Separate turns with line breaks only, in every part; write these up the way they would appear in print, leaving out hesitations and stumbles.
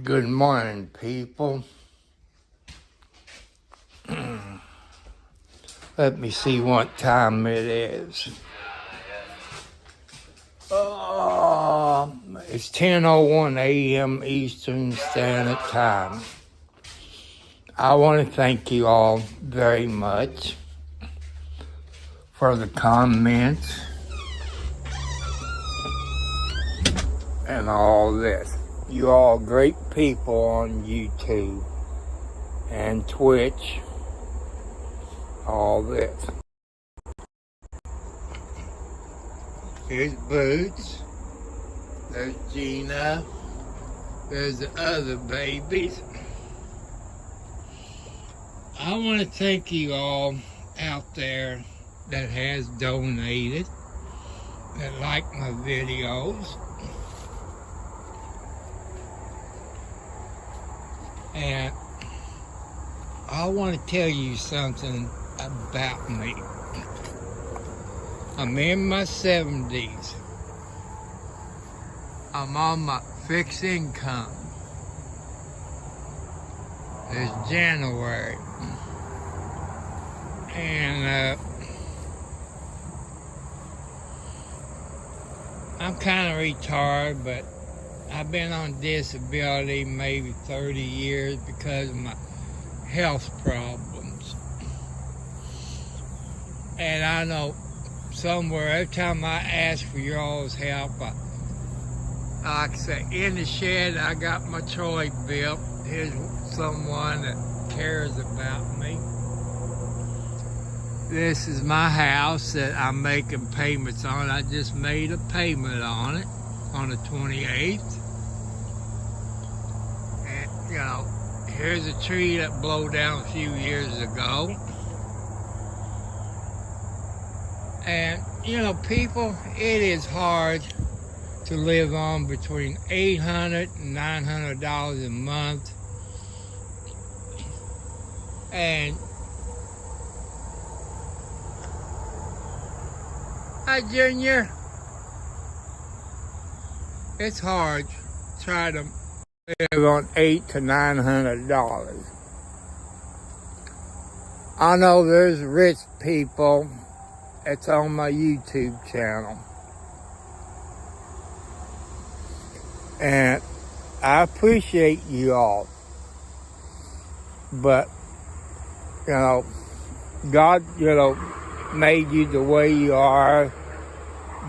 Good morning, people. Let me see what time it is. It's 10:01 a.m. Eastern Standard Time. I want to thank you all very much for the comments and all this. You all great people on YouTube and Twitch, all this. Here's Boots, there's Gina, there's the other babies. I want to thank you all out there that has donated, that like my videos. And I want to tell you something about me. I'm in my 70s. I'm on my fixed income. It's January. And I'm kind of retarded, but I've been on disability maybe 30 years because of my health problems. And I know somewhere, every time I ask for y'all's help, like I say, in the shed, I got my toy built. Here's someone that cares about me. This is my house that I'm making payments on. I just made a payment on it on the 28th. And, you know, here's a tree that blew down a few years ago. And, you know, people, it is hard to live on between $800 and $900 a month. And hi, Junior. It's hard to try to live on $800 to $900. I know there's rich people that's on my YouTube channel. And I appreciate you all. But, you know, God, you know, made you the way you are.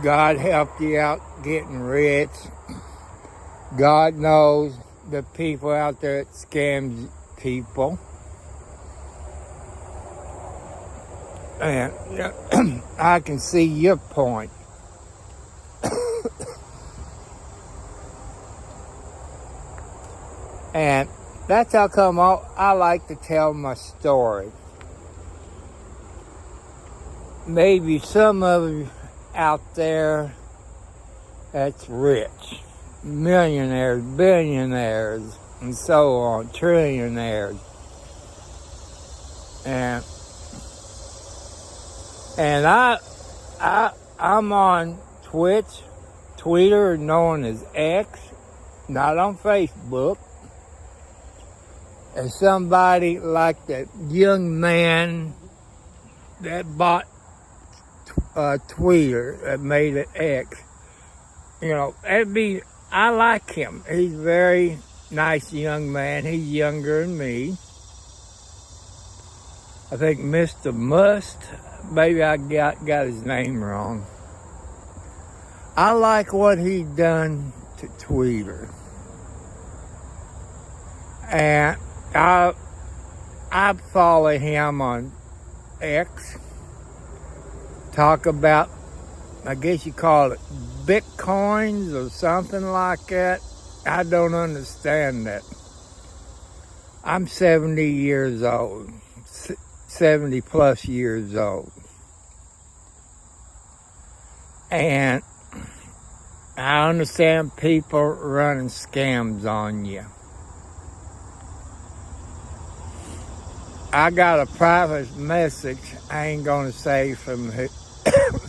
God helped you out getting rich. God knows the people out there that scam people. And I can see your point. And that's how come I like to tell my story. Maybe some of you out there that's rich, millionaires, billionaires, and so on, trillionaires. And I'm on Twitch, Twitter, known as X, not on Facebook. And somebody like that young man that bought Twitter, that made it X, you know, I like him. He's a very nice young man. He's younger than me. I think Mr. Must, maybe I got his name wrong. I like what he done to Twitter. And I follow him on X. Talk about, I guess you call it Bitcoins or something like that. I don't understand that. I'm 70 years old, 70 plus years old. And I understand people running scams on you. I got a private message, I ain't gonna say from who,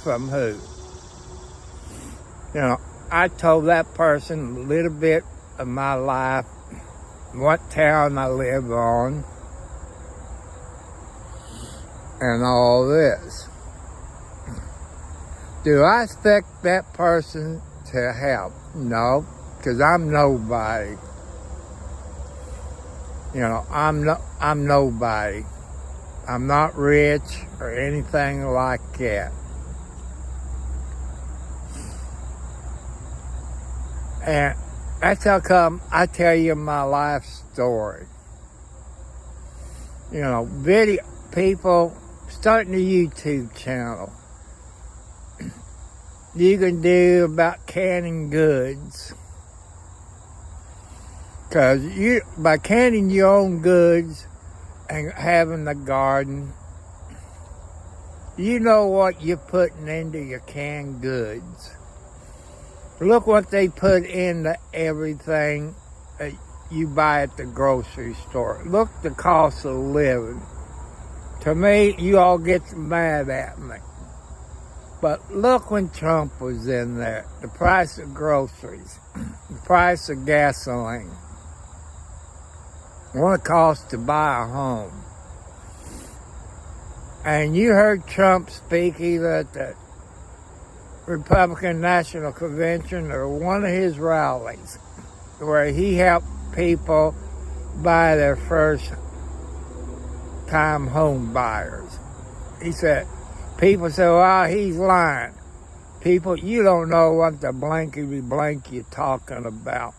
from who. You know, I told that person a little bit of my life what town I live on, and all this. Do I expect that person to help? No, because I'm nobody. You know, I'm nobody. I'm not rich or anything like that. And that's how come I tell you my life story. You know, video people starting a YouTube channel. You can do about canning goods. Because by canning your own goods and having a garden, you know what you're putting into your canned goods. Look what they put into everything that you buy at the grocery store. Look the cost of living. To me, you all get mad at me. But look when Trump was in there, the price of groceries, the price of gasoline, what it costs to buy a home. And you heard Trump speak either at the Republican National Convention or one of his rallies where he helped people buy their first time home buyers. He said, people say, well, he's lying. People, you don't know what the blankety blank you're talking about.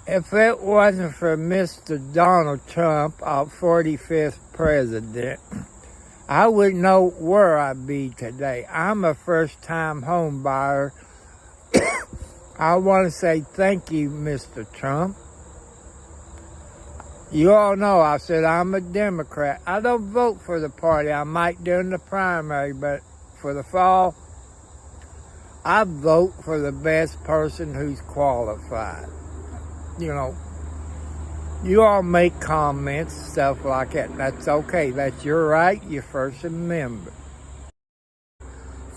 If it wasn't for Mr. Donald Trump, our 45th president, I wouldn't know where I'd be today. I'm a first-time home buyer. I want to say thank you, Mr. Trump. You all know I said I'm a Democrat. I don't vote for the party. I might during the primary, but for the fall, I vote for the best person who's qualified. You know, you all make comments, stuff like that. That's okay. That's your right, your First Amendment.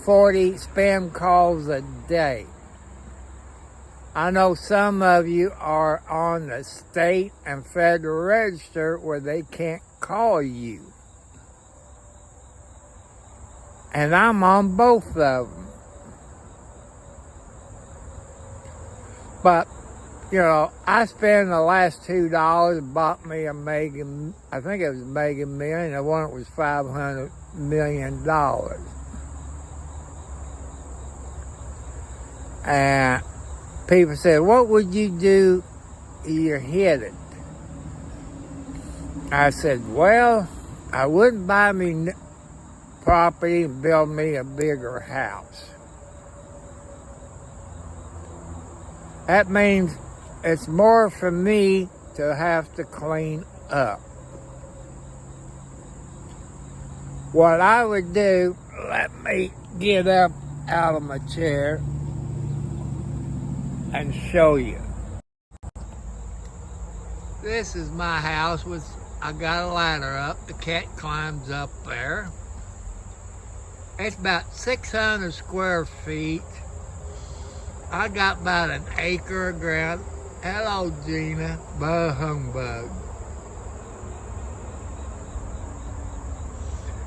40 spam calls a day. I know some of you are on the state and federal register where they can't call you. And I'm on both of them. But you know, I spent the last $2, bought me a Mega, I think it was a Mega Million, the one that was $500 million. And people said, what would you do if you hit it? I said, well, I wouldn't buy me property and build me a bigger house. That means it's more for me to have to clean up. What I would do, let me get up out of my chair and show you. This is my house. I got a ladder up. The cat climbs up there. It's about 600 square feet. I got about an acre of ground. Hello, Gina. Bah humbug.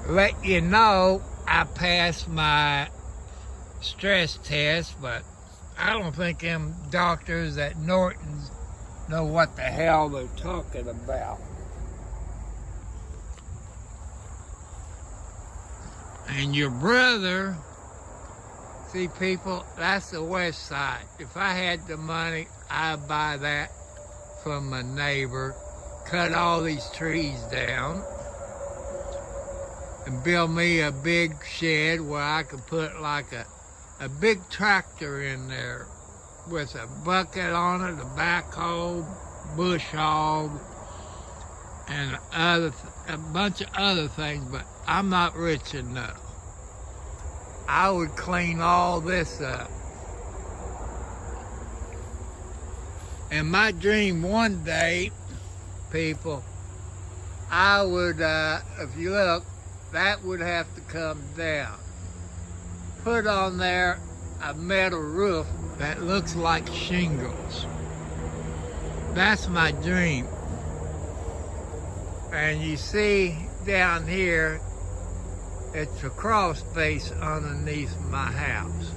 Let you know I passed my stress test, but I don't think them doctors at Norton's know what the hell they're talking about. And your brother, see people, that's the west side. If I had the money, I'd buy that from my neighbor, cut all these trees down, and build me a big shed where I could put like a big tractor in there with a bucket on it, a backhoe, bush hog, and a bunch of other things, but I'm not rich enough. I would clean all this up. And my dream one day, people, I would, if you look, that would have to come down. Put on there a metal roof that looks like shingles. That's my dream. And you see down here, it's a cross face underneath my house.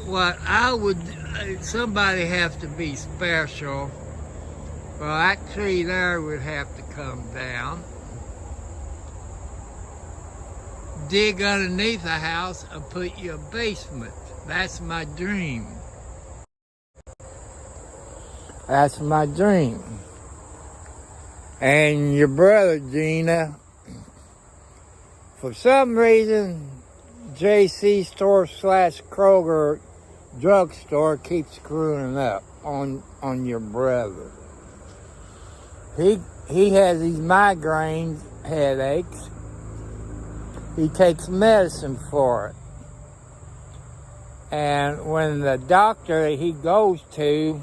What I would, somebody have to be special. Well, that tree there would have to come down. Dig underneath the house and put you a basement. That's my dream. That's my dream. And your brother, Gina, for some reason, JC store / Kroger drugstore keeps screwing up on your brother. He has these migraines, headaches. He takes medicine for it. And when the doctor he goes to,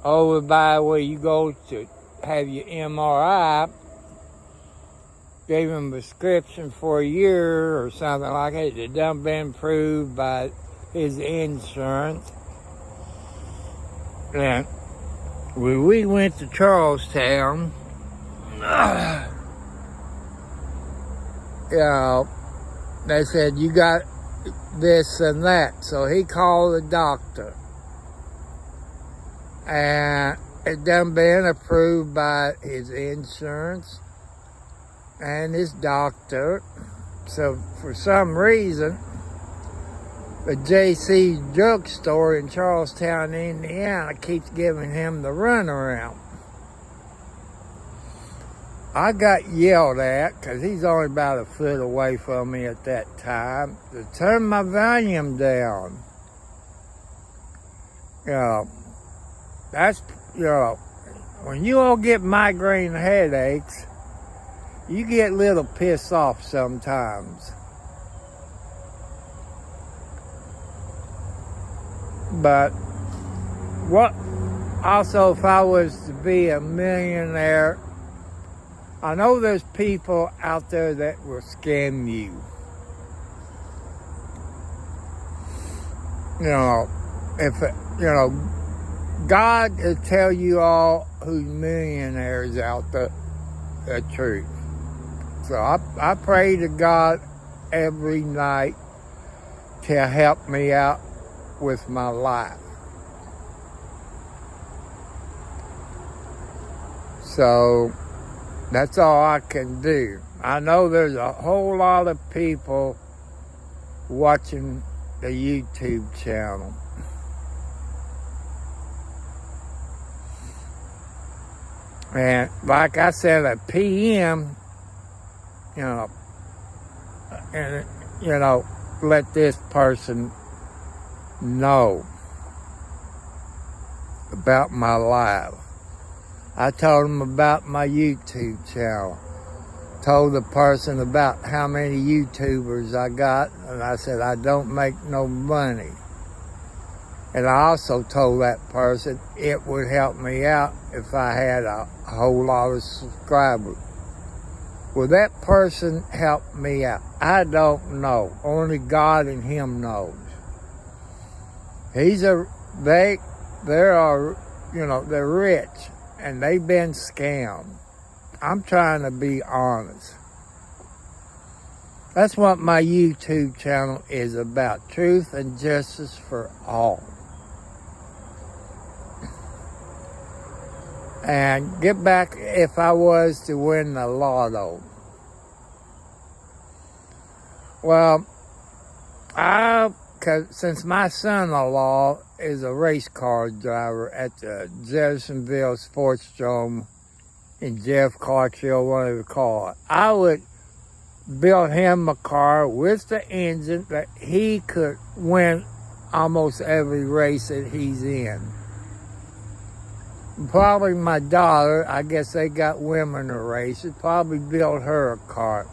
over by where you go to have your MRI, gave him a prescription for a year or something like that. It done been approved by his insurance. And when we went to Charlestown, they said, you got this and that. So he called the doctor. And it done been approved by his insurance and his doctor. So for some reason, the JC drugstore in Charlestown, Indiana keeps giving him the runaround. I got yelled at, because he's only about a foot away from me at that time, to turn my volume down. That's, when you all get migraine headaches, you get a little pissed off sometimes. But what, also, if I was to be a millionaire, I know there's people out there that will scam you. God will tell you all who's millionaires out there the truth. So I pray to God every night to help me out with my life. So that's all I can do. I know there's a whole lot of people watching the YouTube channel. And like I said, at PM, let this person know about my life. I told him about my YouTube channel. Told the person about how many YouTubers I got, and I said I don't make no money. And I also told that person it would help me out if I had a whole lot of subscribers. Will that person help me out? I don't know. Only God and Him knows. They're rich and they've been scammed. I'm trying to be honest. That's what my YouTube channel is about. Truth and justice for all. And get back, if I was to win the lotto. Well, since my son-in-law is a race car driver at the Jeffersonville Sports Dome in Jeff Clarksville, whatever you call it, I would build him a car with the engine that he could win almost every race that he's in. Probably my daughter, I guess they got women to race, probably build her a car,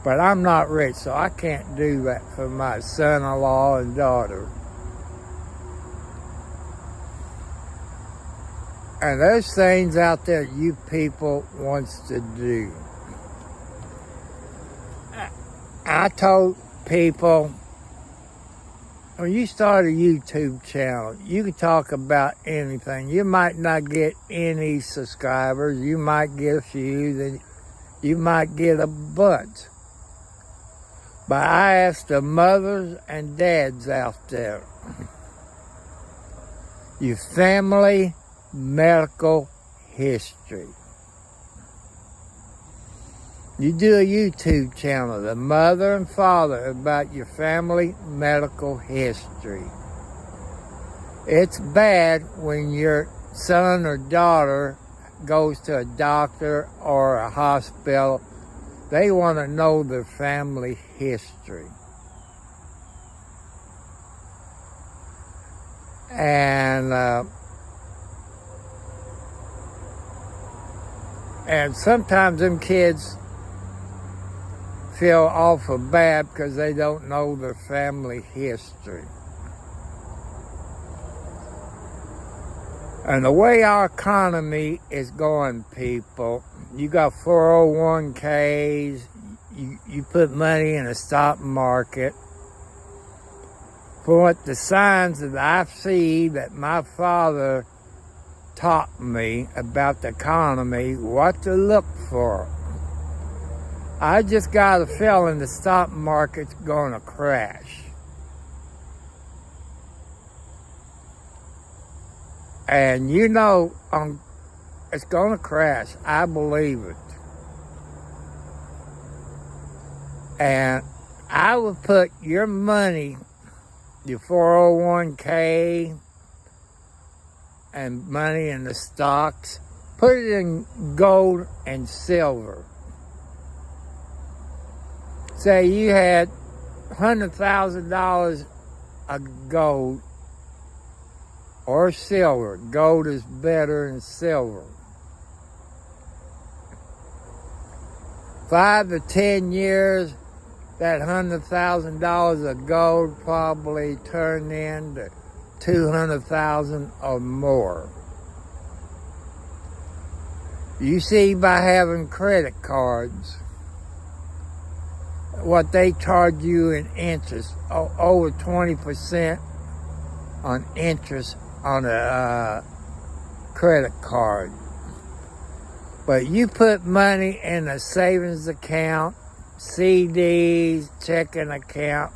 But I'm not rich, so I can't do that for my son-in-law and daughter. And there's things out there you people wants to do. I told people when you start a YouTube channel, you can talk about anything. You might not get any subscribers. You might get a few. Then you might get a bunch. But I ask the mothers and dads out there, your family medical history. You do a YouTube channel, the mother and father, about your family medical history. It's bad when your son or daughter goes to a doctor or a hospital. They want to know their family history. And sometimes them kids feel awful bad because they don't know their family history. And the way our economy is going, people, you got 401ks, you put money in the stock market. For what the signs that I see that my father taught me about the economy, what to look for. I just got a feeling the stock market's going to crash. And you know, it's going to crash. I believe it. And I would put your money, your 401k, and money in the stocks, put it in gold and silver. Say you had $100,000 of gold or silver. Gold is better than silver. 5 to 10 years, that $100,000 of gold probably turned into $200,000 or more. You see, by having credit cards, what they charge you in interest, over 20% on interest on a credit card. But you put money in a savings account, CDs, checking account,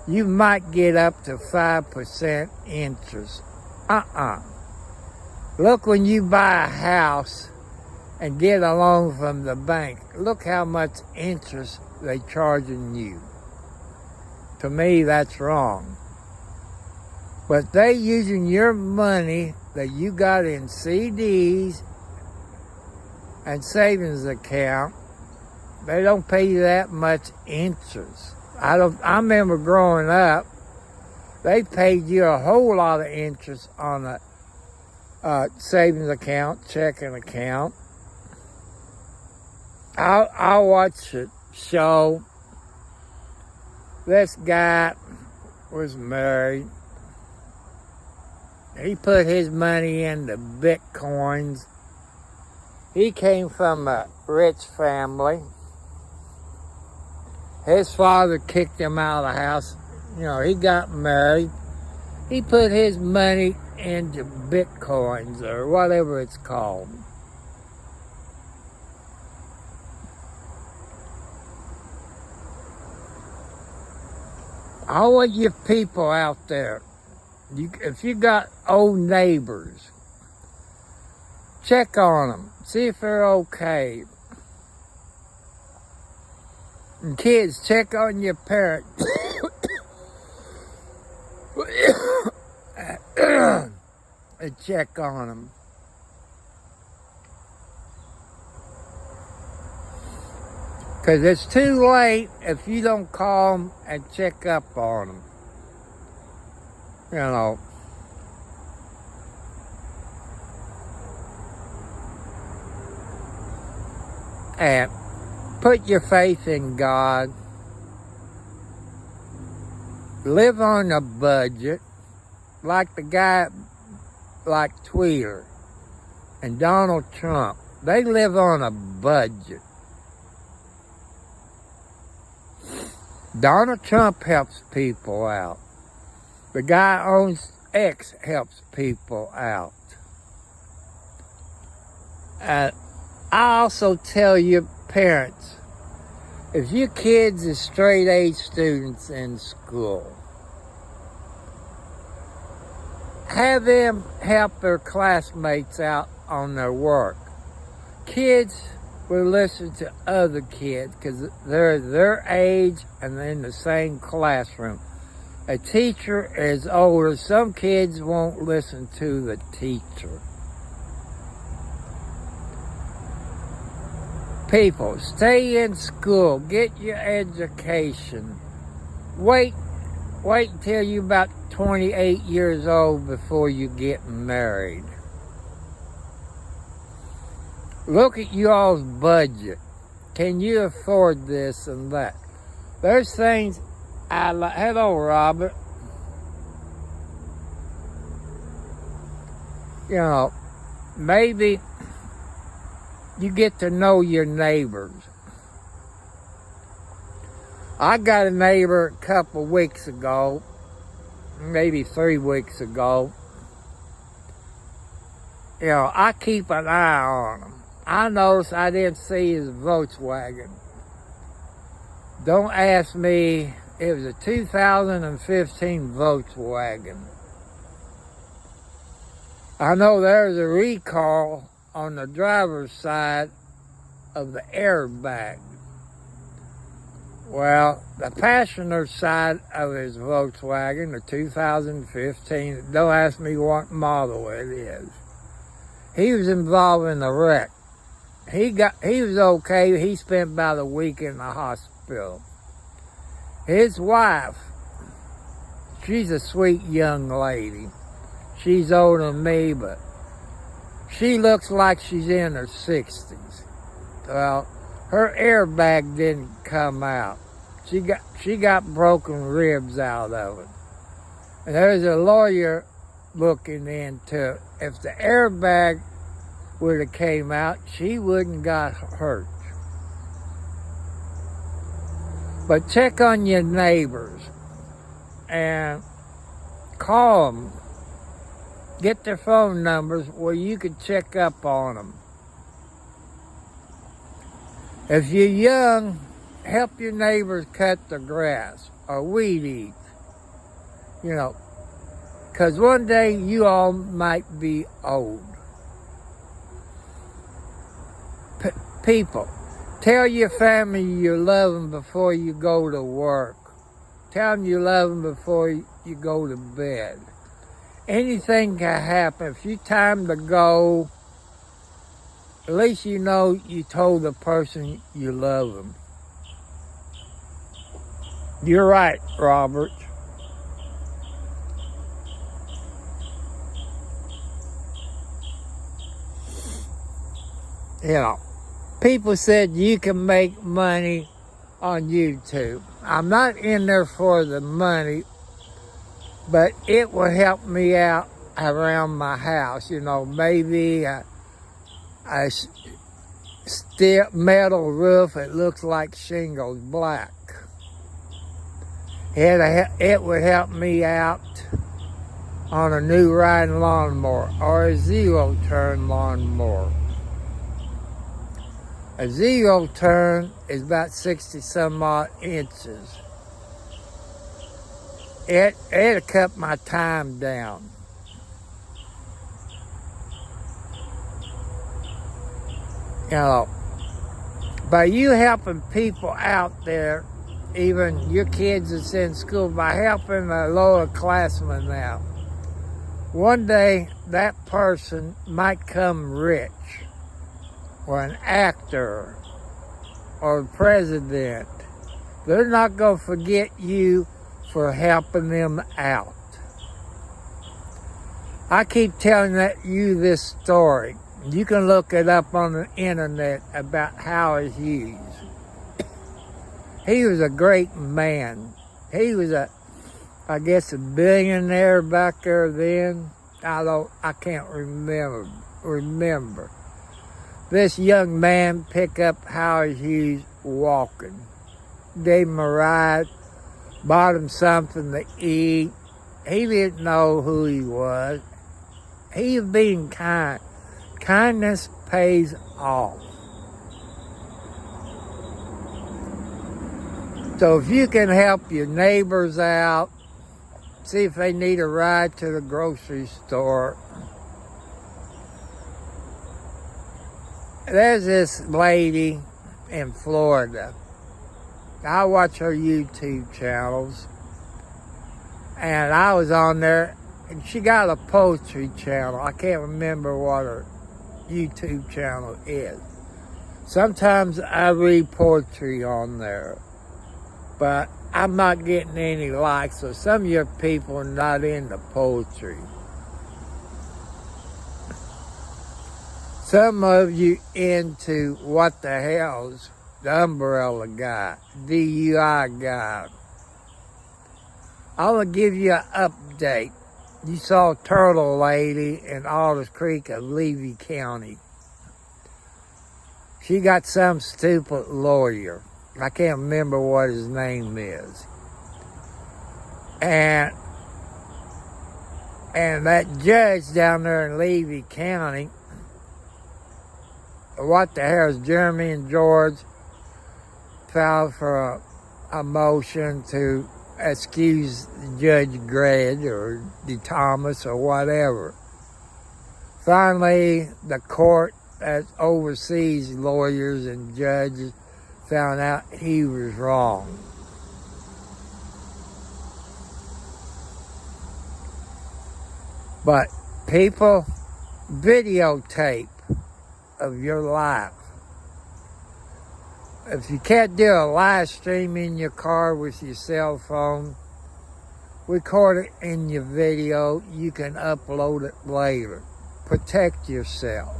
you might get up to 5% interest. Look, when you buy a house and get a loan from the bank, look how much interest they charging you. To me, that's wrong. But they using your money that you got in CDs and savings account. They don't pay you that much interest. I remember growing up, they paid you a whole lot of interest on a savings account, checking account. I watched a show. This guy was married. He put his money into Bitcoins. He came from a rich family. His father kicked him out of the house. You know, he got married. He put his money into Bitcoins or whatever it's called. I want you people out there, if you got old neighbors, check on them. See if they're okay. And kids, check on your parents. And check on them. Because it's too late if you don't call them and check up on them. You know. And put your faith in God. Live on a budget. Like the guy like Tweeter and Donald Trump. They live on a budget. Donald Trump helps people out. The guy owns X helps people out. I also tell your parents, if your kids are straight A students in school, have them help their classmates out on their work. Kids will listen to other kids because they're their age and they're in the same classroom. A teacher is older. Some kids won't listen to the teacher. People, stay in school. Get your education. Wait until you're about 28 years old before you get married. Look at y'all's budget. Can you afford this and that? There's things I like. Hello, Robert. You know, maybe you get to know your neighbors. I got a neighbor a couple weeks ago, maybe 3 weeks ago. You know, I keep an eye on him. I noticed I didn't see his Volkswagen. Don't ask me. It was a 2015 Volkswagen. I know there's a recall on the driver's side of the airbag. Well, the passenger side of his Volkswagen, the 2015, don't ask me what model it is. He was involved in the wreck. He was okay. He spent about a week in the hospital. His wife, she's a sweet young lady. She's older than me, but she looks like she's in her 60s. Well, her airbag didn't come out. She got broken ribs out of it. And there's a lawyer looking into it. If the airbag would have came out, she wouldn't got hurt. But check on your neighbors and call them. Get their phone numbers where you can check up on them. If you're young, help your neighbors cut the grass or weed eat. You know, because one day you all might be old. People, tell your family you love them before you go to work. Tell them you love them before you go to bed. Anything can happen. If you time to go, at least you know you told the person you love them. You're right, Robert. You know, people said you can make money on YouTube. I'm not in there for the money, but it will help me out around my house. You know, maybe a steel metal roof. It looks like shingles, black. It would help me out on a new riding lawnmower or a zero-turn lawnmower. A zero-turn is about 60-some-odd inches. It'll cut my time down. You know, by you helping people out there, even your kids that's in school, by helping the lower classmen out, one day that person might come rich, or an actor, or a president. They're not going to forget you for helping them out. I keep telling you this story. You can look it up on the internet about Howard Hughes. He was a great man. He was I guess a billionaire back there then. I can't remember. This young man picked up Howard Hughes walking. Gave him a ride, bought him something to eat, He didn't know who he was. He was being kind. Kindness pays off. So if you can help your neighbors out, see if they need a ride to the grocery store. There's this lady in Florida. I watch her YouTube channels. And I was on there, and she got a poetry channel. I can't remember what her YouTube channel is. Sometimes I read poetry on there, but I'm not getting any likes, so some of your people are not into poetry. Some of you into what the hell's the umbrella guy, DUI guy. I'm going to give you an update. You saw Turtle Lady in Aldous Creek of Levy County. She got some stupid lawyer. I can't remember what his name is. And that judge down there in Levy County, what the hell is Jeremy and George filed for a motion to excuse Judge Gregg or D. Thomas or whatever. Finally, the court that oversees lawyers and judges found out he was wrong. But people, videotape of your life. If you can't do a live stream in your car with your cell phone, record it in your video. You can upload it later. Protect yourself.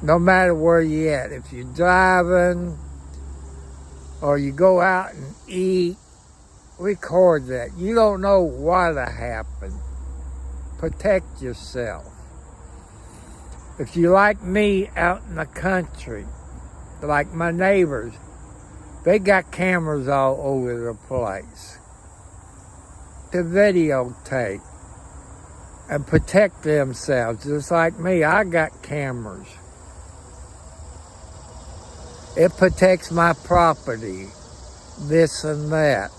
No matter where you're at. If you're driving or you go out and eat, record that. You don't know what'll happen. Protect yourself. If you like me out in the country, like my neighbors, they got cameras all over the place to videotape and protect themselves. Just like me, I got cameras. It protects my property, this and that.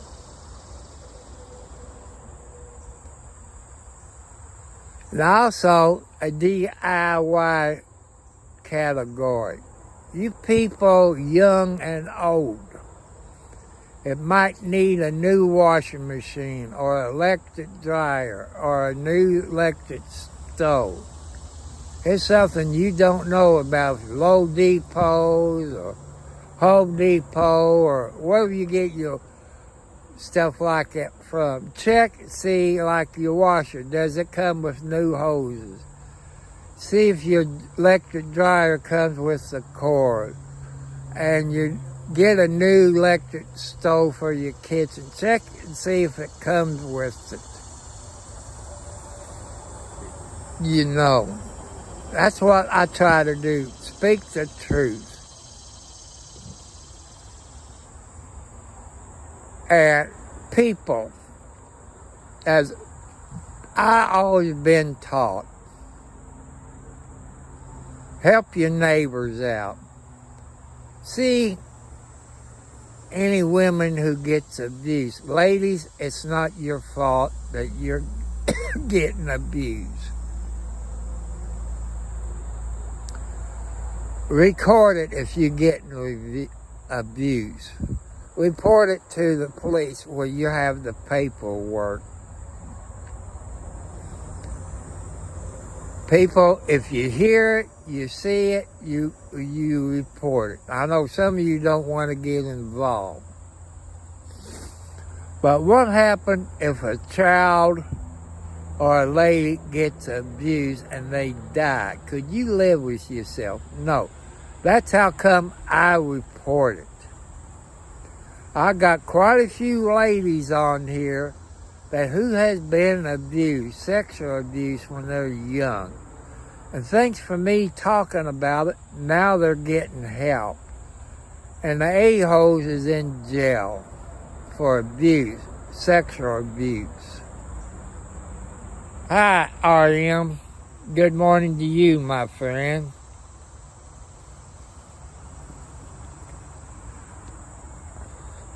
And also a DIY category. You people, young and old, it might need a new washing machine or electric dryer or a new electric stove. It's something you don't know about. Lowe's Depots or Home Depot or wherever you get your stuff like that from. Check, see, like your washer, does it come with new hoses? See if your electric dryer comes with the cord. And you get a new electric stove for your kitchen. Check and see if it comes with it. You know. That's what I try to do. Speak the truth. And people, as I always been taught, help your neighbors out. See any women who gets abused. Ladies, it's not your fault that you're getting abused. Record it if you're getting abused. Report it to the police where you have the paperwork. People, if you hear it, you see it, you report it. I know some of you don't want to get involved. But what happens if a child or a lady gets abused and they die? Could you live with yourself? No. That's how come I report it. I got quite a few ladies on here that who has been abused, sexual abuse when they're young. And thanks for me talking about it, now they're getting help. And the a-holes is in jail for abuse, sexual abuse. Hi, RM. Good morning to you, my friend.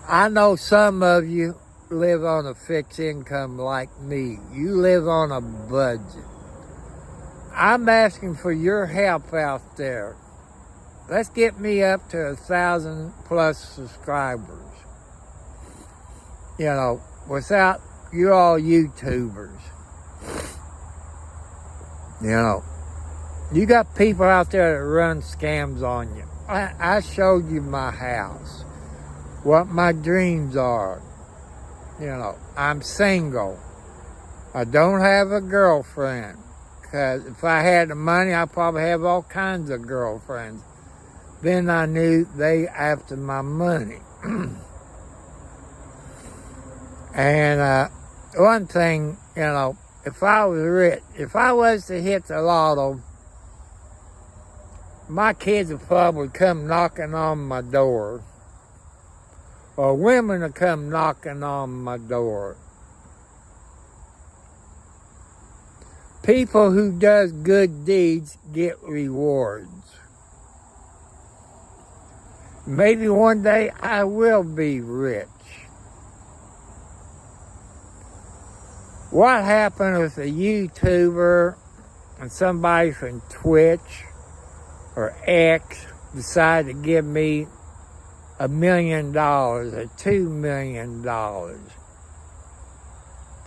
I know some of you live on a fixed income like me. You live on a budget. I'm asking for your help out there. Let's get me up to 1,000 plus subscribers. You know, without you all YouTubers. You know, you got people out there that run scams on you. I showed you my house, what my dreams are. You know, I'm single. I don't have a girlfriend. Because if I had the money, I'd probably have all kinds of girlfriends. Then I knew they after my money. And one thing, you know, if I was rich, if I was to hit the lotto, my kids would probably come knocking on my door. Or women would come knocking on my door. People who does good deeds get rewards. Maybe one day I will be rich. What happened if a YouTuber and somebody from Twitch or X decide to give me $1 million or $2 million?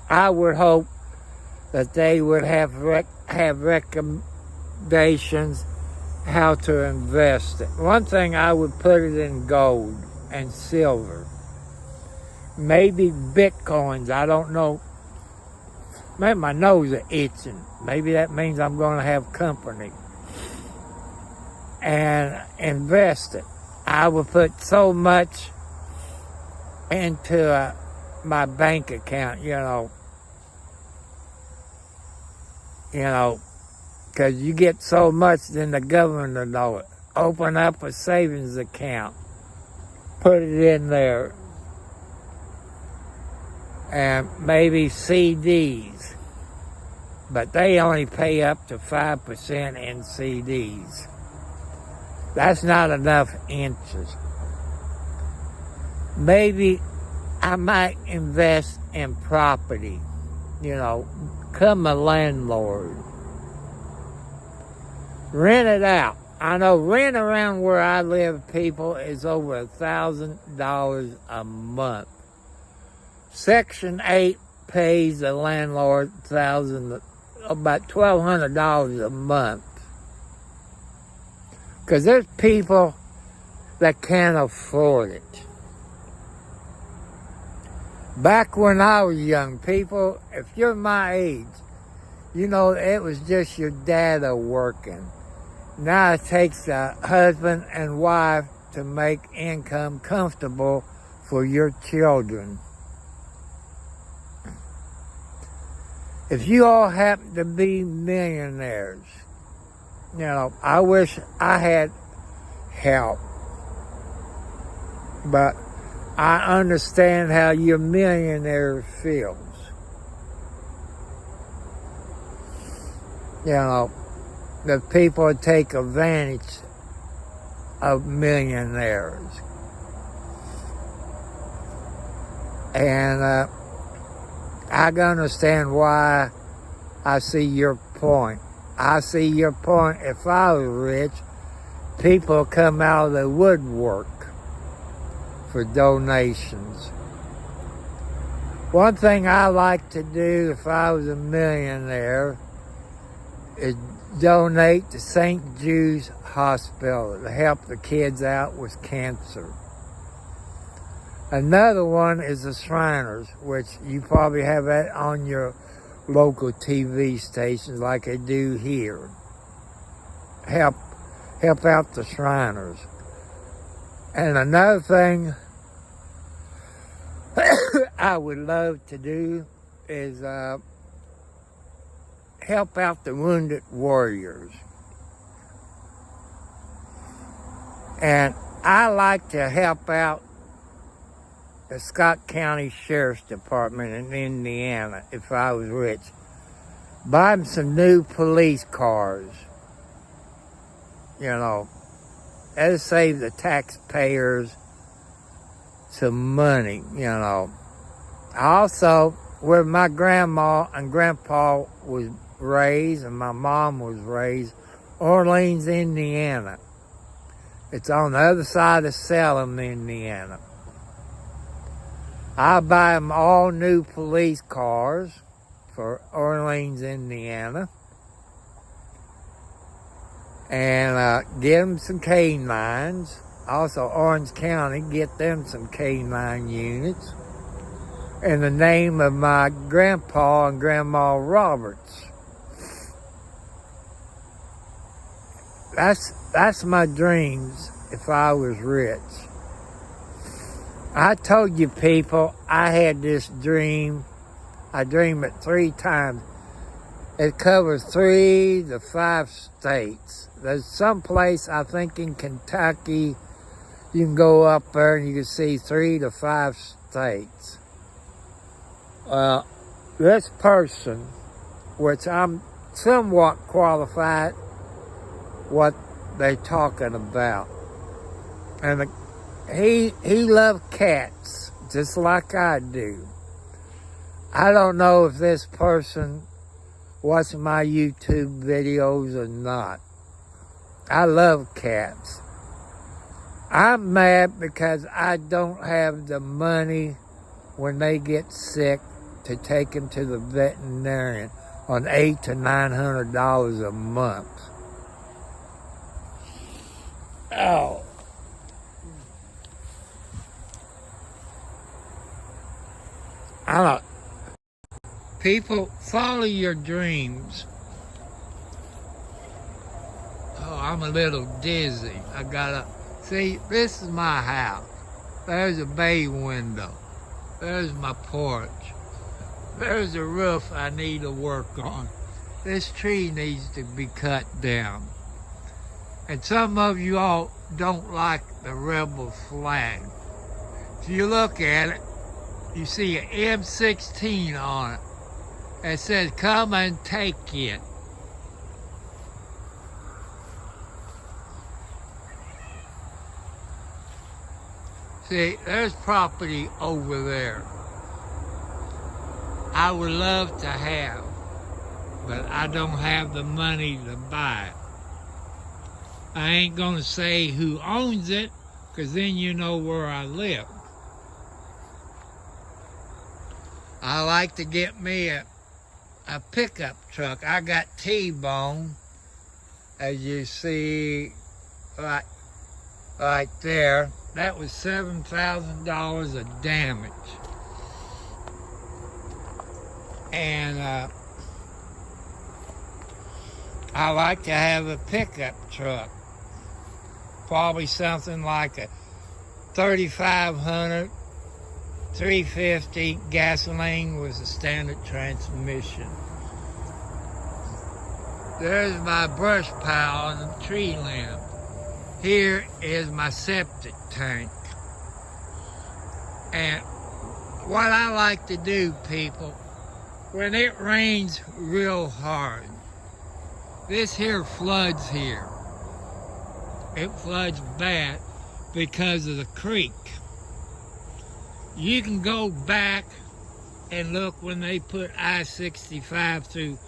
I would hope that they would have recommendations how to invest it. One thing, I would put it in gold and silver. Maybe Bitcoins, I don't know. Maybe my nose is itching. Maybe that means I'm going to have company. And invest it. I would put so much into my bank account, you know, because you get so much, then the government will know it. Open up a savings account. Put it in there. And maybe CDs. But they only pay up to 5% in CDs. That's not enough interest. Maybe I might invest in property. You know, become a landlord. Rent it out. I know rent around where I live, people, is over $1,000 a month. Section 8 pays the landlord about $1,200 a month. Because there's people that can't afford it. Back when I was young, people, if you're my age, you know, it was just your dad working. Now it takes a husband and wife to make income comfortable for your children. If you all happen to be millionaires, you know, I wish I had help. But I understand how your millionaire feels. You know, the people take advantage of millionaires. And I can understand why I see your point. I see your point. If I was rich, people come out of the woodwork for donations. One thing I like to do if I was a millionaire is donate to St. Jude's Hospital to help the kids out with cancer. Another one is the Shriners, which you probably have that on your local TV stations like they do here. Help out the Shriners. And another thing I would love to do is help out the wounded warriors. And I like to help out the Scott County Sheriff's Department in Indiana if I was rich. buy them some new police cars. You know, that'll save the taxpayers some money, you know. Also, where my grandma and grandpa was raised and my mom was raised, Orleans, Indiana. It's on the other side of Salem, Indiana. I buy them all new police cars for Orleans, Indiana. And get them some canines. Also, Orange County, get them some canine units. In the name of my grandpa and grandma Roberts. That's my dreams if I was rich. I told you people, I had this dream. I dreamed it 3 times. It covers 3 to 5 states. There's some place, I think in Kentucky, you can go up there and you can see 3 to 5 states. Well, this person, which I'm somewhat qualified, what they talking about. And he loved cats, just like I do. I don't know if this person watching my YouTube videos or not. I love cats. I'm mad because I don't have the money when they get sick to take them to the veterinarian on $800 to $900 a month. Oh. I don't. People, follow your dreams. Oh, I'm a little dizzy. I gotta see. This is my house. There's a bay window. There's my porch. There's a roof I need to work on. This tree needs to be cut down. And some of you all don't like the rebel flag. If you look at it, you see an M16 on it. It says, come and take it. See, there's property over there I would love to have, but I don't have the money to buy it. I ain't gonna say who owns it, because then you know where I live. I like to get me a pickup truck. I got T-bone, as you see right there. That was $7,000 of damage. And I like to have a pickup truck. Probably something like a 3500, 350 gasoline was a standard transmission. There's my brush pile on the tree limb. Here is my septic tank. And what I like to do, people, when it rains real hard, this here floods here. It floods bad because of the creek. You can go back and look when they put I-65 through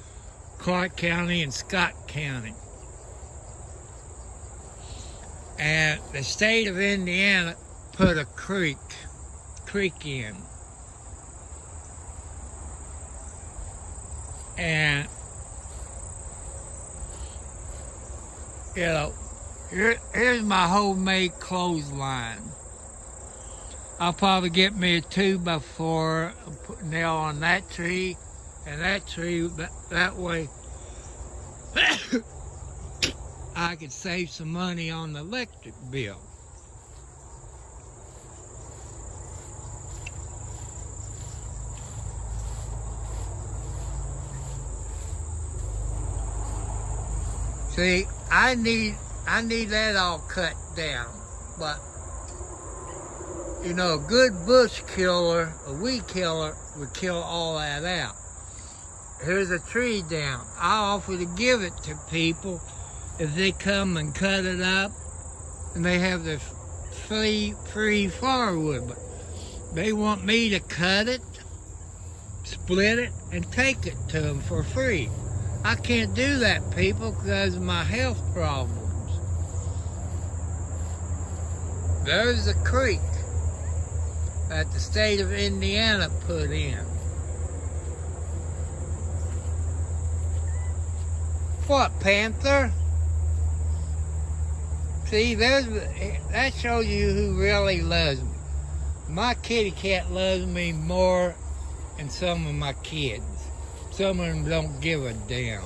Clark County and Scott County. And the state of Indiana put a creek in. And, you know, here's my homemade clothesline. I'll probably get me a 2x4, put a nail on that tree and that tree. That way I could save some money on the electric bill. See, I need that all cut down, but you know, a good bush killer, a weed killer, would kill all that out. here's a tree down. I offer to give it to people if they come and cut it up, and they have the free firewood. But they want me to cut it, split it, and take it to them for free. I can't do that, people, because of my health problems. There's a creek that the state of Indiana put in. What, Panther? See, that shows you who really loves me. My kitty cat loves me more than some of my kids. Some of them don't give a damn.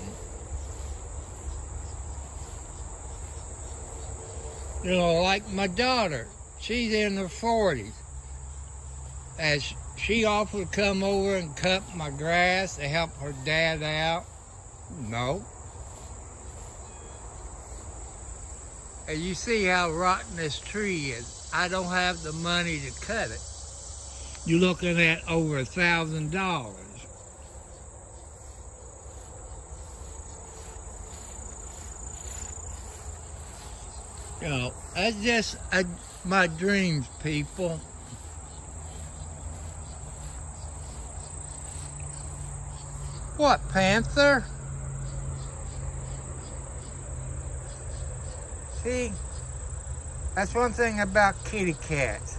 You know, like my daughter, she's in her 40s. As she offered to come over and cut my grass to help her dad out. No. And you see how rotten this tree is. I don't have the money to cut it. You're looking at over $1,000. You know, that's just my dreams, people. What, Panther? See, that's one thing about kitty cats.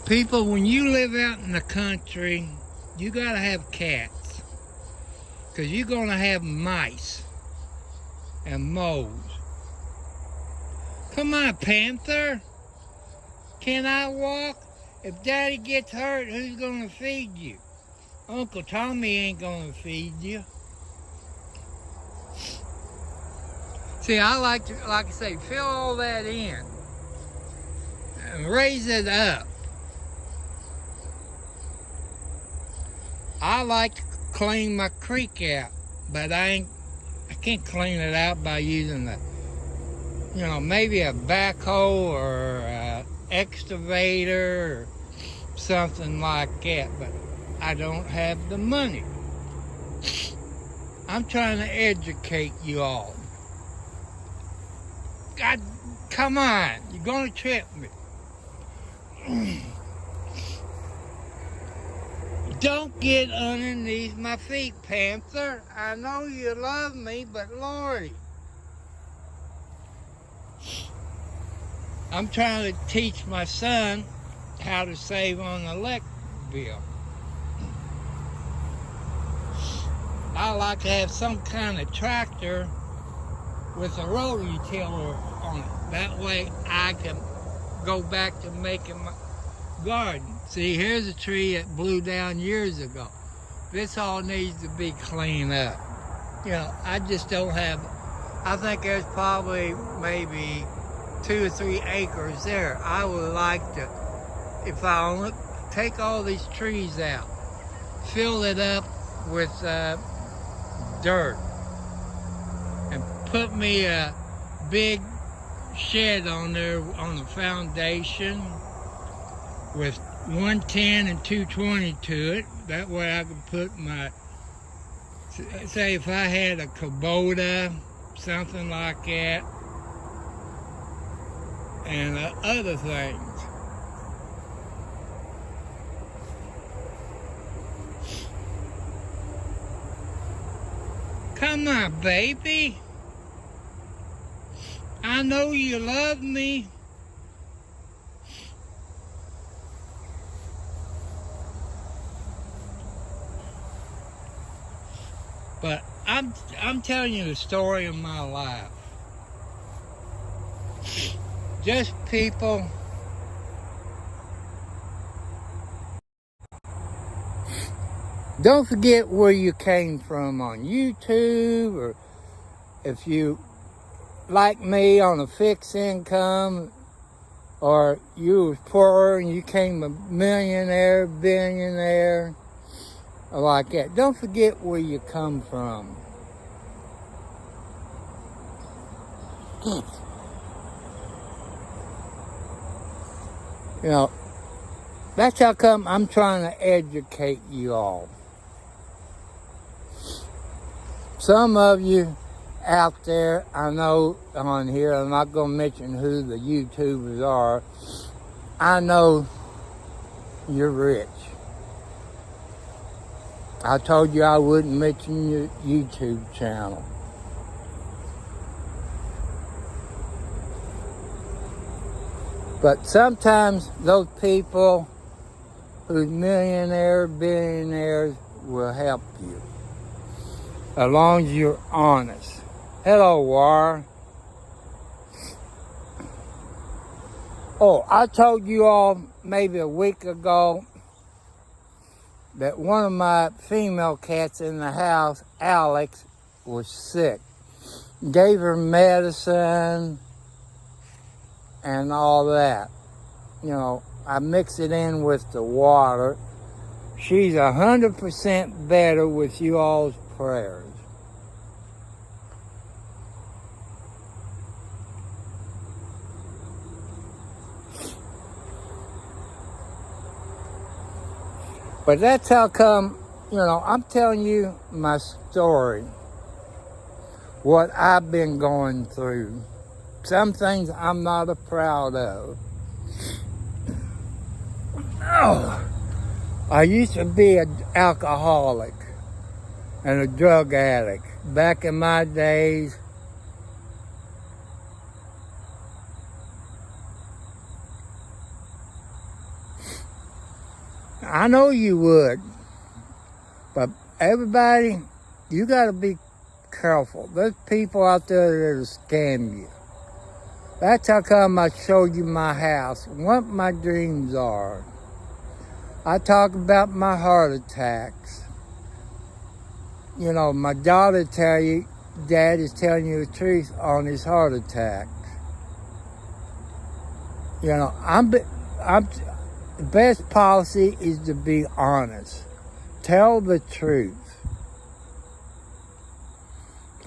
People, when you live out in the country, you gotta have cats. Because you're gonna have mice and moles. Come on, Panther. Can I walk? If Daddy gets hurt, who's gonna feed you? Uncle Tommy ain't gonna feed you. See, I like I say, fill all that in and raise it up. I like to clean my creek out, but I can't clean it out by using maybe a backhoe or an excavator or something like that, but I don't have the money. I'm trying to educate you all. God, come on, you're gonna trip me. Don't get underneath my feet, Panther. I know you love me, but Lordy. I'm trying to teach my son how to save on the electric bill. I like to have some kind of tractor with a rotary tiller on it. That way I can go back to making my garden. See, here's a tree that blew down years ago. This all needs to be cleaned up. You know, I just don't have, I think there's probably maybe 2 or 3 acres there. I would like to, if I only take all these trees out, fill it up with dirt, and put me a big shed on there on the foundation with 110 and 220 to it. That way I could put my, say if I had a Kubota, something like that, and other things. Come on, baby. I know you love me. But I'm telling you the story of my life. Just people don't forget where you came from on YouTube, or if you, like me, on a fixed income, or you was poor and you became a millionaire, billionaire, or like that. Don't forget where you come from. You know, that's how come I'm trying to educate you all. some of you out there, I know on here, I'm not going to mention who the YouTubers are. I know you're rich. I told you I wouldn't mention your YouTube channel. But sometimes those people who's millionaires, billionaires will help you. As long as you're honest. Hello, War. Oh, I told you all maybe a week ago that one of my female cats in the house, Alex, was sick. Gave her medicine and all that. You know, I mix it in with the water. She's 100% better with you all's prayers. But that's how come, you know, I'm telling you my story, what I've been going through. Some things I'm not proud of. Oh, I used to be an alcoholic and a drug addict. Back in my days, I know you would, but everybody, you got to be careful. There's people out there that'll scam you. That's how come I showed you my house, what my dreams are. I talk about my heart attacks. You know, my daughter tell you, Dad is telling you the truth on his heart attacks. You know, the best policy is to be honest. Tell the truth.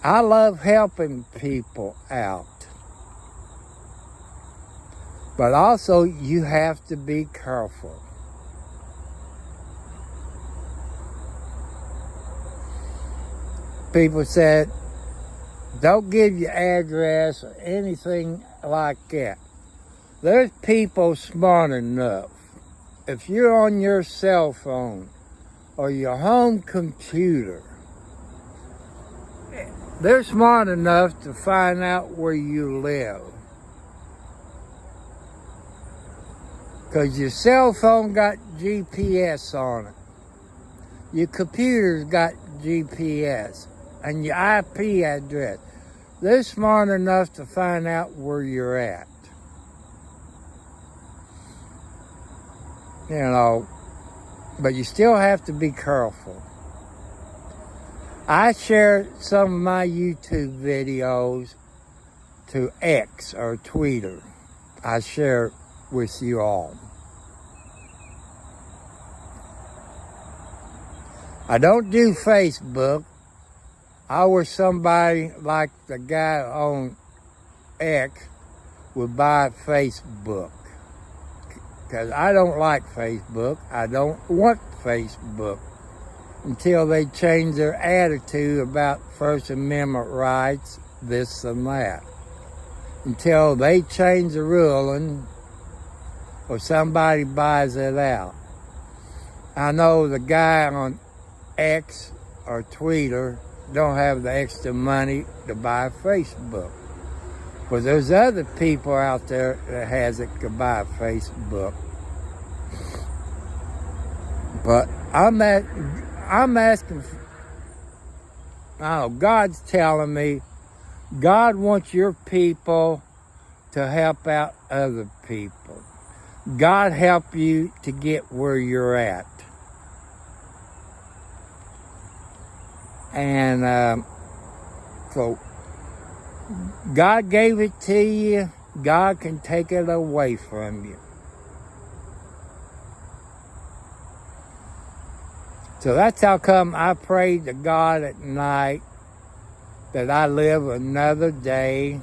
I love helping people out. But also, you have to be careful. People said, don't give your address or anything like that. There's people smart enough. If you're on your cell phone or your home computer, they're smart enough to find out where you live. Because your cell phone got GPS on it. Your computer's got GPS and your IP address. They're smart enough to find out where you're at. You know, but you still have to be careful. I share some of my YouTube videos to X or Twitter. I share with you all. I don't do Facebook. I wish somebody like the guy on X would buy Facebook. Because I don't like Facebook. I don't want Facebook until they change their attitude about First Amendment rights, this and that. Until they change the ruling or somebody buys it out. I know the guy on X or Twitter don't have the extra money to buy Facebook. But there's other people out there that has it to buy Facebook. But I'm asking, God's telling me, God wants your people to help out other people. God help you to get where you're at. And so God gave it to you. God can take it away from you. So that's how come I prayed to God at night that I live another day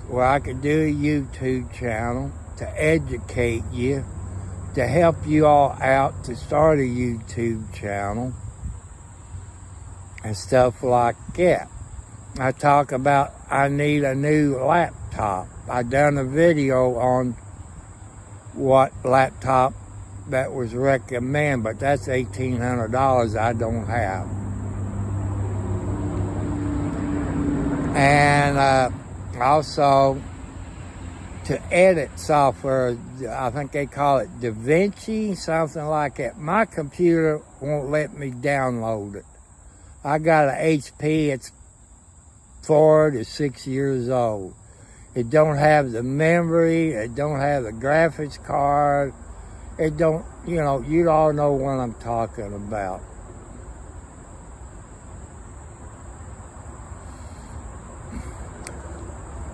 where I could do a YouTube channel to educate you, to help you all out to start a YouTube channel. and stuff like that. I talk about I need a new laptop. I done a video on what laptop that was recommended, but that's $1,800 I don't have. And also to edit software, I think they call it DaVinci, something like that. My computer won't let me download it. I got an HP, it's 4 to 6 years old. It don't have the memory, it don't have the graphics card, it don't, you all know what I'm talking about.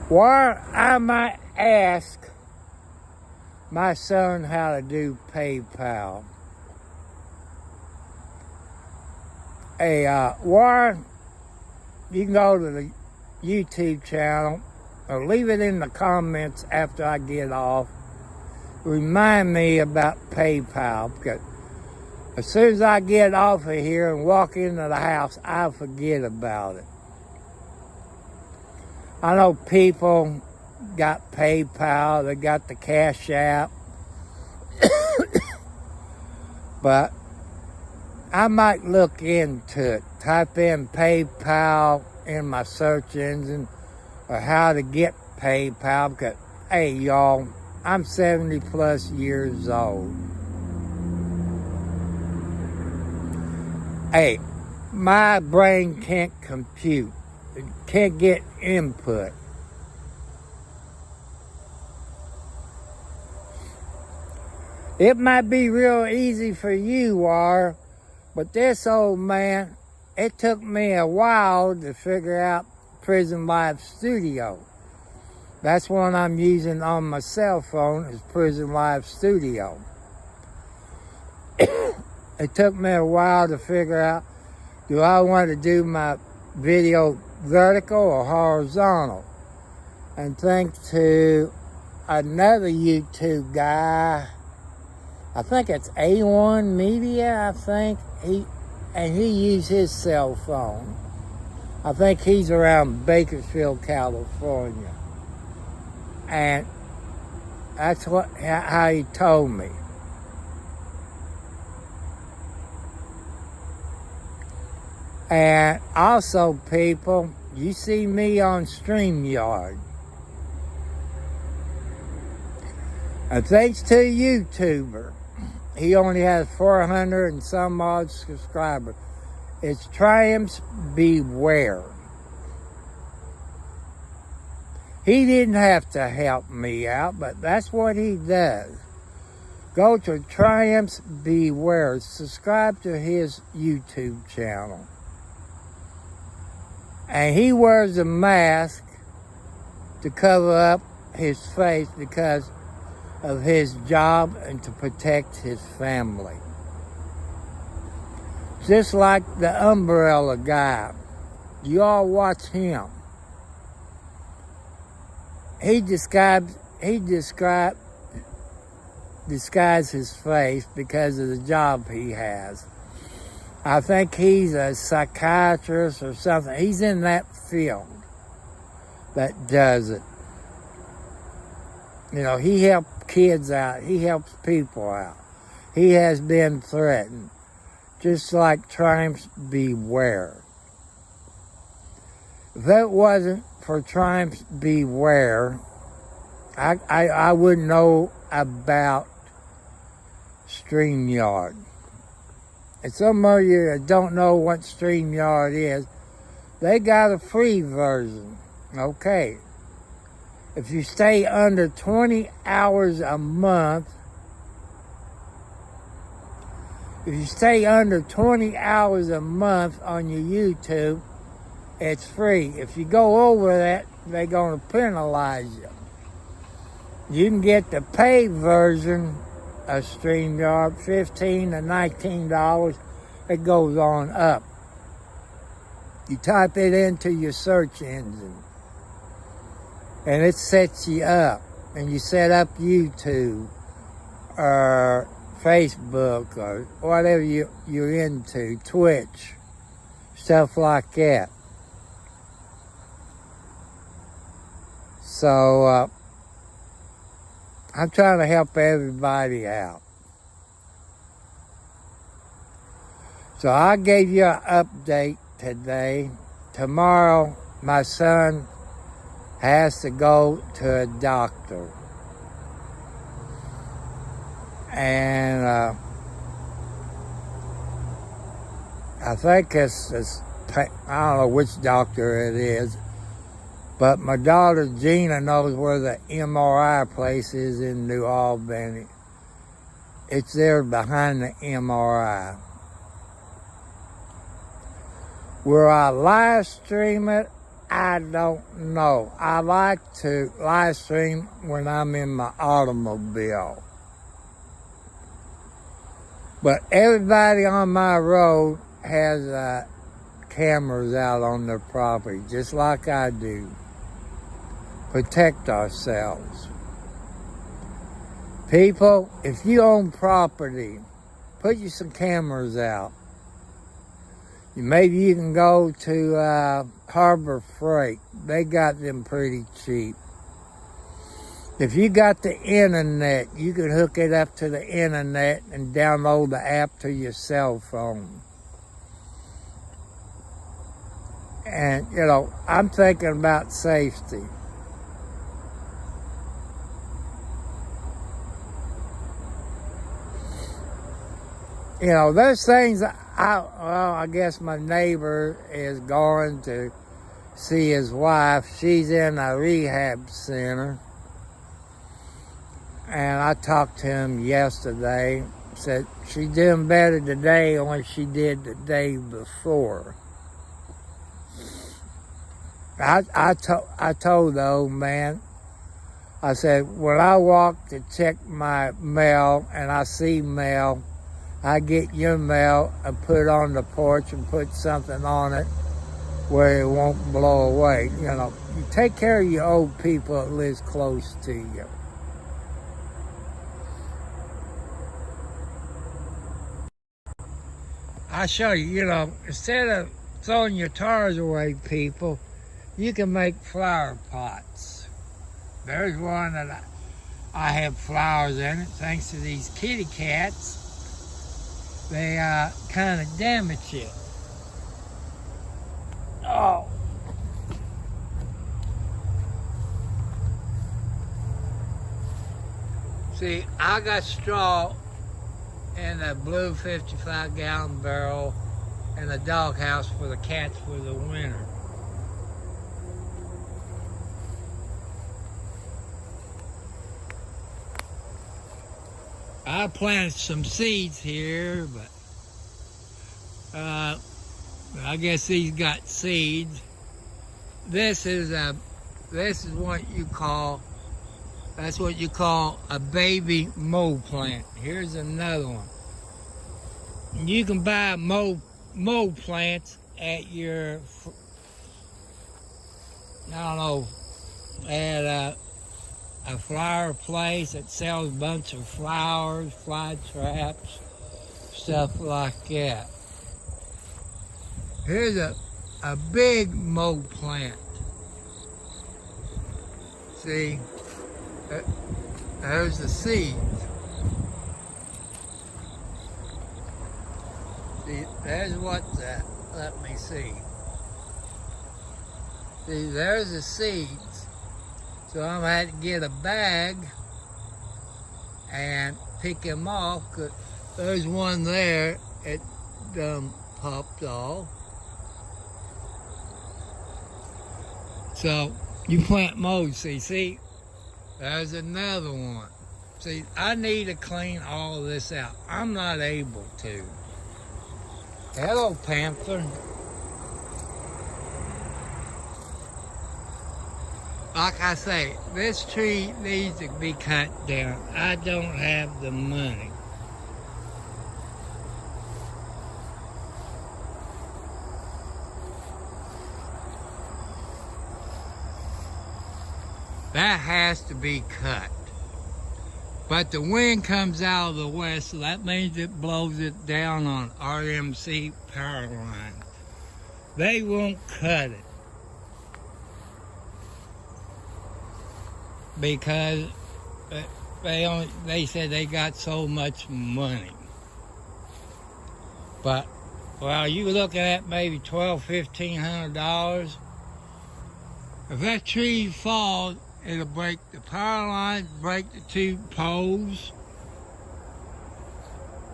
Why I might ask my son how to do PayPal. Hey, Warren, you can go to the YouTube channel or leave it in the comments after I get off. Remind me about PayPal, because as soon as I get off of here and walk into the house, I forget about it. I know people got PayPal, they got the Cash App, but I might look into it. Type in PayPal in my search engine or how to get PayPal, because, hey, y'all, I'm 70 plus years old. Hey, my brain can't compute. It can't get input. It might be real easy for you, but this old man, it took me a while to figure out Prison Life Studio. That's what I'm using on my cell phone, is Prison Life Studio. It took me a while to figure out, do I want to do my video vertical or horizontal? And thanks to another YouTube guy, I think it's A1 Media, he used his cell phone. I think he's around Bakersfield, California. And that's how he told me. And also, people, you see me on StreamYard. And thanks to a YouTuber, he only has 400 and some odd subscribers. It's Triumphs Beware. He didn't have to help me out, but that's what he does. Go to Triumphs Beware. Subscribe to his YouTube channel. And he wears a mask to cover up his face because of his job and to protect his family. Just like the umbrella guy. You all watch him. He disguised his face because of the job he has. I think he's a psychiatrist or something. He's in that field that does it. He helps kids out. He helps people out. He has been threatened. Just like Triumphs Beware. If it wasn't for Triumphs Beware, I wouldn't know about StreamYard. And some of you that don't know what StreamYard is, they got a free version. Okay. If you stay under 20 hours a month, on your YouTube, it's free. If you go over that, they're going to penalize you. You can get the paid version of StreamYard, $15 to $19. It goes on up. You type it into your search engine, and it sets you up. And you set up YouTube or Facebook or whatever you're into, Twitch, stuff like that. So I'm trying to help everybody out. So I gave you an update today. Tomorrow, my son has to go to a doctor. And I think it's, I don't know which doctor it is, but my daughter Gina knows where the MRI place is in New Albany. It's there behind the MRI. Will I live stream it? I don't know. I like to live stream when I'm in my automobile. But everybody on my road has cameras out on their property, just like I do. Protect ourselves. People, if you own property, put you some cameras out. Maybe you can go to Harbor Freight. They got them pretty cheap. If you got the internet, you can hook it up to the internet and download the app to your cell phone. And, you know, I'm thinking about safety. You know, there's things, I guess my neighbor is going to see his wife. She's in a rehab center. And I talked to him yesterday. Said she's doing better today than what she did the day before. I told the old man, I said, when I walk to check my mail and I see mail, I get your mail and put it on the porch and put something on it where it won't blow away. You know, you take care of your old people that lives close to you. I'll show you, you know, instead of throwing your tires away, people, you can make flower pots. There's one that I have flowers in it, thanks to these kitty cats. They kind of damage it. Oh. See, I got straw in a blue 55-gallon barrel in the doghouse for the cats for the winter. I planted some seeds here, but I guess these got seeds. This is what you call, that's what you call a baby mold plant. Here's another one. You can buy mold plants at your, I don't know, at a flower place that sells a bunch of flowers, fly traps, stuff like that. Here's a big mold plant. See, there's the seeds. See, there's what that, let me see. See, there's the seeds. So I'm gonna have to get a bag and pick them off, 'cause there's one there, it popped off. So you plant mold, see, there's another one. See, I need to clean all of this out. I'm not able to. Hello, Panther. Like I say, this tree needs to be cut down. I don't have the money. That has to be cut. But the wind comes out of the west, so that means it blows it down on RMC power line. They won't cut it because they said they got so much money. But well, you looking at maybe $1,200-$1,500. If that tree falls, it'll break the power line, break the 2 poles,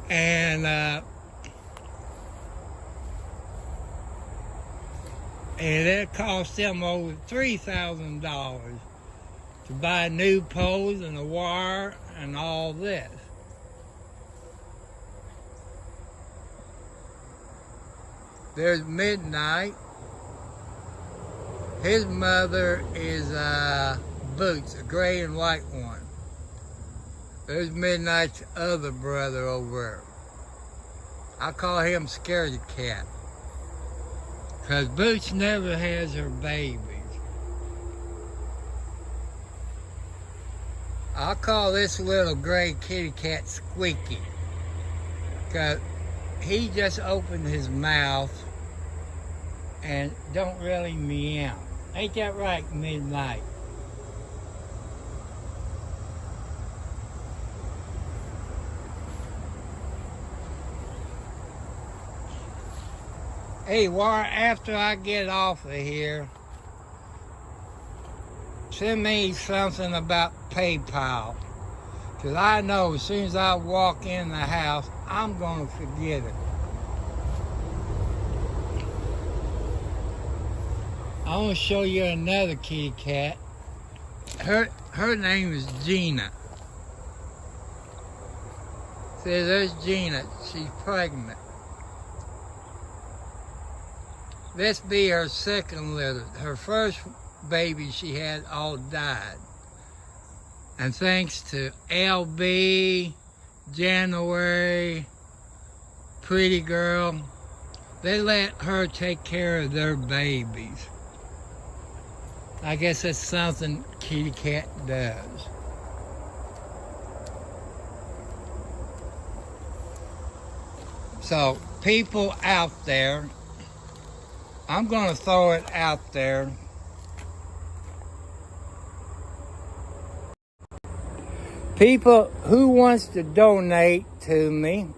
and it cost them over $3,000 to buy new poles and a wire and all this. There's Midnight. His mother is Boots, a gray and white one. There's Midnight's other brother over there. I call him Scaredy Cat, because Boots never has her babies. I call this little gray kitty cat Squeaky, because he just opened his mouth and don't really meow. Ain't that right, Midnight? Hey, after I get off of here, send me something about PayPal. Because I know as soon as I walk in the house, I'm going to forget it. I want to show you another kitty cat. Her name is Gina. See, there's Gina. She's pregnant. This be her second litter. Her first baby she had all died. And thanks to LB, January, Pretty Girl, they let her take care of their babies. I guess that's something kitty cat does. So, people out there, I'm going to throw it out there. People who wants to donate to me,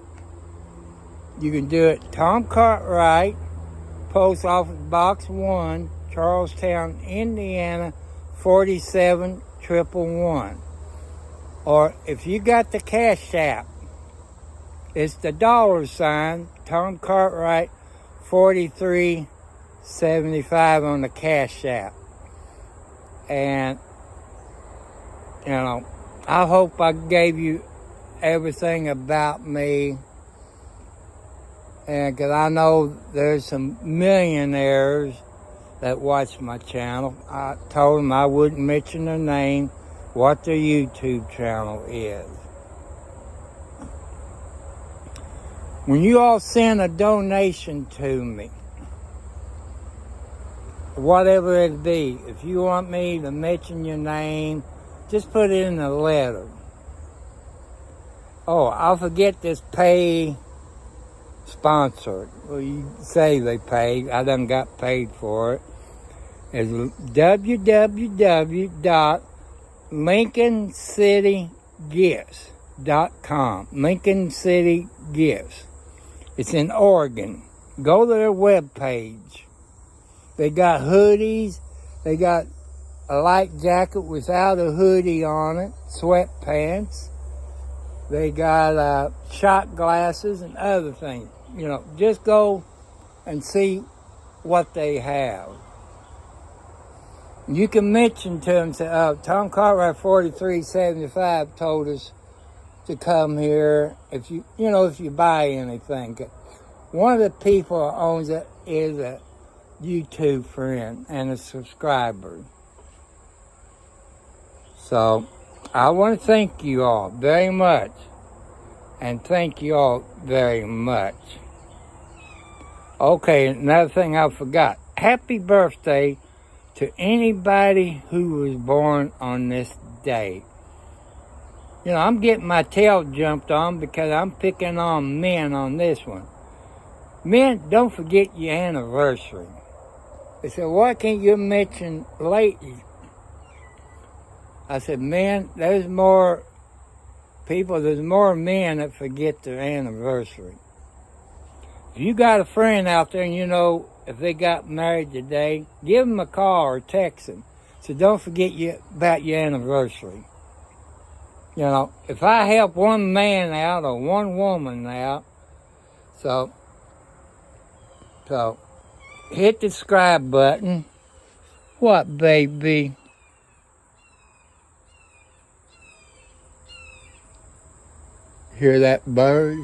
you can do it Tom Cartwright, Post Office Box 1, Charlestown, Indiana, 47111. Or if you got the Cash App, it's the $, Tom Cartwright, 4375 on the Cash App. And, you know, I hope I gave you everything about me. And because I know there's some millionaires that watch my channel. I told them I wouldn't mention their name, what their YouTube channel is. When you all send a donation to me, whatever it be, if you want me to mention your name, just put it in the letter. Oh, I'll forget this pay sponsor. Well, you say they paid. I done got paid for it. It's www.lincolncitygifts.com. Lincoln City Gifts. It's in Oregon. Go to their webpage. They got hoodies. They got a light jacket without a hoodie on it. Sweatpants. They got shot glasses and other things. You know, just go and see what they have. You can mention to them, say, Tom Cartwright 4375 told us to come here if you buy anything. One of the people who owns it is a YouTube friend and a subscriber. So, I want to thank you all very much. And thank you all very much. Okay, another thing I forgot. Happy birthday to anybody who was born on this day. You know, I'm getting my tail jumped on because I'm picking on men on this one. Men, don't forget your anniversary. They said, why can't you mention lately? I said, men, there's more men that forget their anniversary. If you got a friend out there and you know if they got married today, give them a call or text them. So don't forget about your anniversary. You know, if I help one man out or one woman out, so hit the subscribe button. What, baby? Hear that bird?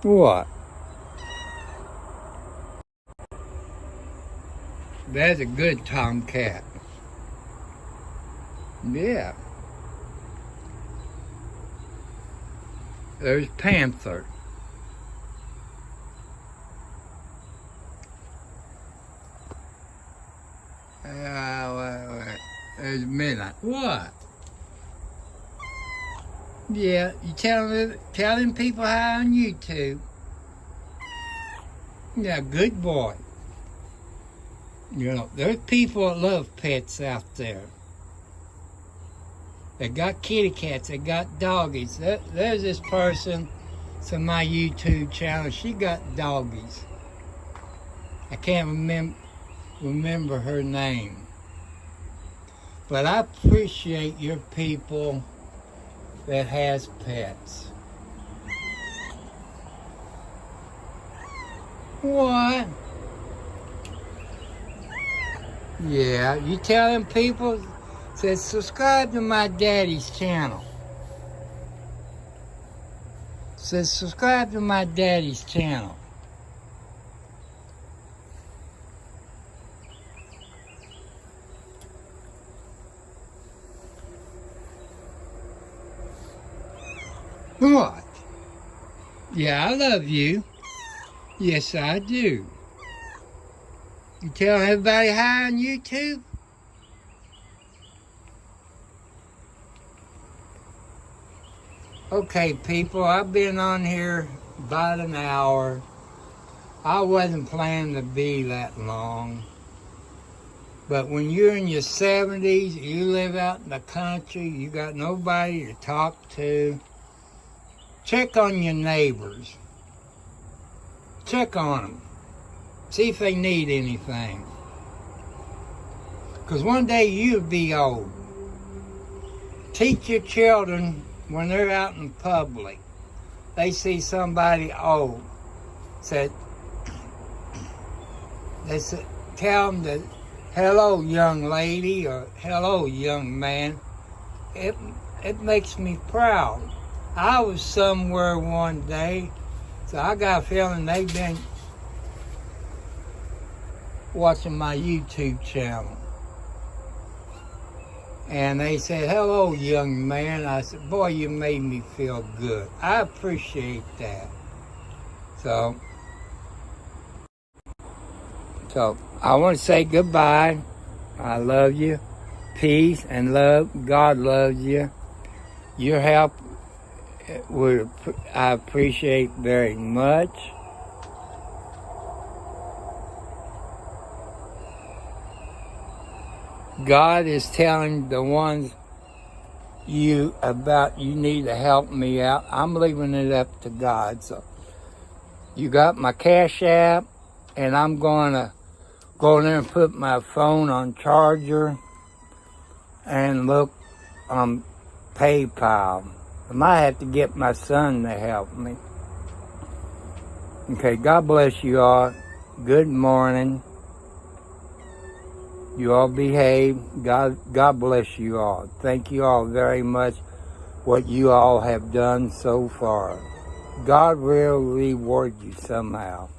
What? That's a good tomcat. Yeah. There's Panther. There's Midnight. What? Yeah, you telling people hi on YouTube. Yeah, good boy. You know, there's people that love pets out there. They got kitty cats, they got doggies. There's this person, it's on my YouTube channel, she got doggies. I can't remember her name. But I appreciate your people that has pets. What? Yeah, you telling people, says subscribe to my daddy's channel. Says subscribe to my daddy's channel. What? Yeah, I love you. Yes, I do. You tell everybody hi on YouTube? Okay, people, I've been on here about an hour. I wasn't planning to be that long. But when you're in your 70s, you live out in the country, you got nobody to talk to, check on your neighbors. Check on them. See if they need anything. Because one day you'll be old. Teach your children when they're out in public, they see somebody old, they tell them that, hello, young lady, or hello, young man. It makes me proud. I was somewhere one day, so I got a feeling they've been watching my YouTube channel. And they said, hello, young man. I said, boy, you made me feel good. I appreciate that. So I want to say goodbye. I love you. Peace and love. God loves you. Your help, I appreciate very much. God is telling the ones you need to help me out. I'm leaving it up to God. So you got my Cash App, and I'm going to go there and put my phone on charger and look on PayPal. I might have to get my son to help me. Okay, God bless you all. Good morning. You all behave. God bless you all. Thank you all very much what you all have done so far. God will reward you somehow.